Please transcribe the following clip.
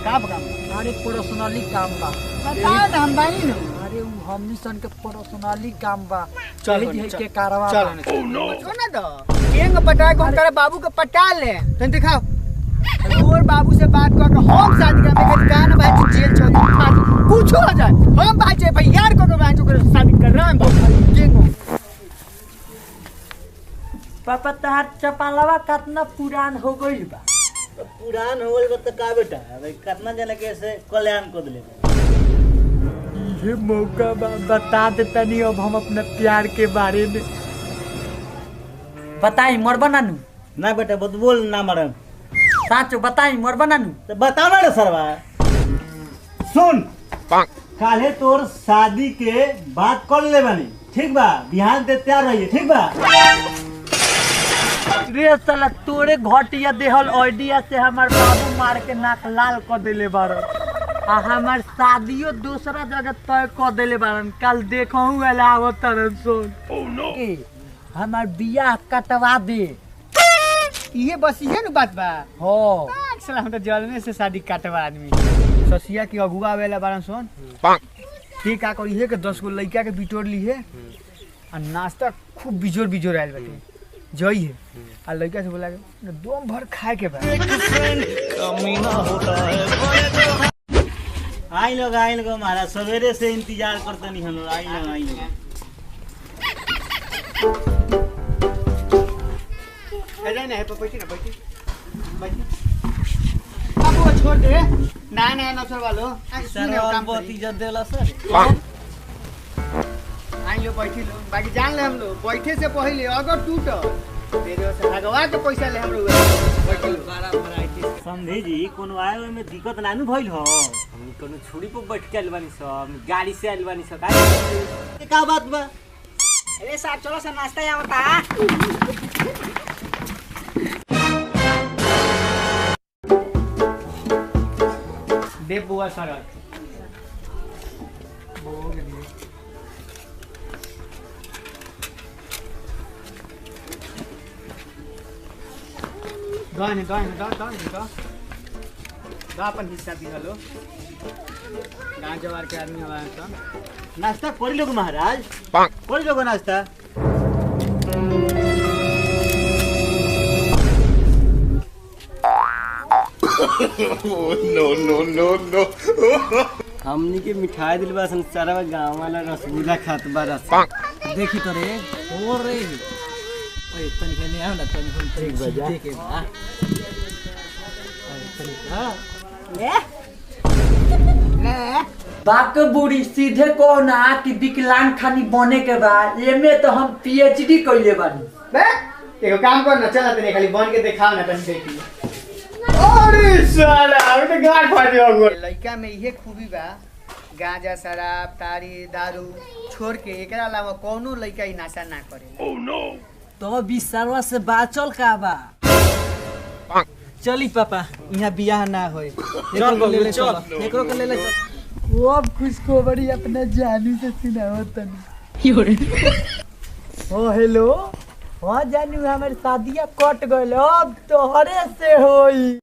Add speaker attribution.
Speaker 1: का काम?
Speaker 2: अरे पर्सनली काम बा।
Speaker 1: बताओ ना हम बानी न।
Speaker 2: अरे वो हमनी सन के पर्सनली काम बा।
Speaker 1: चल
Speaker 2: के कारवा
Speaker 1: चल ना दो केंग पटा को करे बाबू के पटा ले तन दिखाओ और बाबू से बात कर के हम शादी कर में कान भाई तू जेल चल जा कुछ हो जाए हम भाई जे भाई यार को भाई जो शादी कर रहा है बाबू केंग
Speaker 2: पापा तहार चपालवा कितना पुरान हो गइल बा।
Speaker 3: पुरान हो गइल त का बेटा भाई कितना जने के से कल्याण कर देले
Speaker 2: ये मौका बता देता नहीं अब हम अपने प्यार के बारे में बताई मरबा नानू
Speaker 3: ना बेटा बत बोल ना मरन
Speaker 2: साचो बताई मरबा नानू
Speaker 3: तो बताओ ना रे सरवा सुन काले तोर शादी के बात कर ले बानी ठीक बा बिहान दे तैयार रहिए ठीक बा
Speaker 2: रे साला तोरे घटिया देहल आइडिया से हमार बाबू मार के नाक लाल कर देले बारन आ हमार शादियो दूसरा जगह तय कर देले बारन कल देखहु वाला आवत तरन सोन ओह नो हमार बियाह कटवा दे
Speaker 1: ये बस ये न बात बा
Speaker 2: हो
Speaker 1: साला हम तो जलने से शादी काटवा आदमी ससिया की अगुआ वेला बारन सोन ठीक का करी है के 10 गो लइका के बिटोर ली है आ नाश्ता खूब बिजोर बिजोर आइल बाटे जई है आ लइका से बोला के दम भर खाए के बा
Speaker 3: आई लोग महाराज सवेरे से इंतजार करते नहीं हम आई लोग
Speaker 1: है ना है बैठी ना बैठी अब वो छोड़ दे ना नौसर वालो
Speaker 3: सर काम बहुत इज्जत देला सर
Speaker 1: आई लो बैठी लो बाकी जान ले हम लोग बैठे से पहले अगर टूट तेरे से भगवा के पैसा ले हम लोग बैठी लो
Speaker 3: समझे जी कोनो आए में दिक्कत ना न भइल हो
Speaker 4: हम कोनो छुरी पे बैठ के आइल बानी सब गाड़ी से आइल बानी सब
Speaker 3: का बात बा
Speaker 1: अरे साहब चलो सर नाश्ता आवता दे बुआ सर अपन हिस्सा दी हलो गाँव जवार के आदमी हवा
Speaker 3: नाश्ता कर लोग महाराज कर लोग नाश्ता
Speaker 4: नो हमनी के मिठाई दिल बा सारा गांव वाला रसगुल्ला खात बा रस
Speaker 2: देखी तो रे हो रे ओए तनी के नहीं आव ना तनी हम बजा के बा बाक बूढ़ी सीधे कहो ना कि विकलांग खानी बने के बाद एमे तो हम पीएचडी कइले बानी
Speaker 1: बे एगो काम कर ना चला तने खाली बन के दिखाओ ना तनी देखी अरे साला अब तो गाड़ फाड़ हो लइका में इहे खूबी बा गांजा शराब तारी दारू छोड़ के एकरा अलावा कोनो लइका ई नशा ना करे
Speaker 2: ओह नो तो बिसरवा से बाचल का बा चली पापा यहाँ बियाह ना होए एकरो के ले ले वो अब खुशखबरी अपने जानू से सुनावत तनी ओ हेलो हां जानू हमार शादिया कट गइल अब तोहरे से होई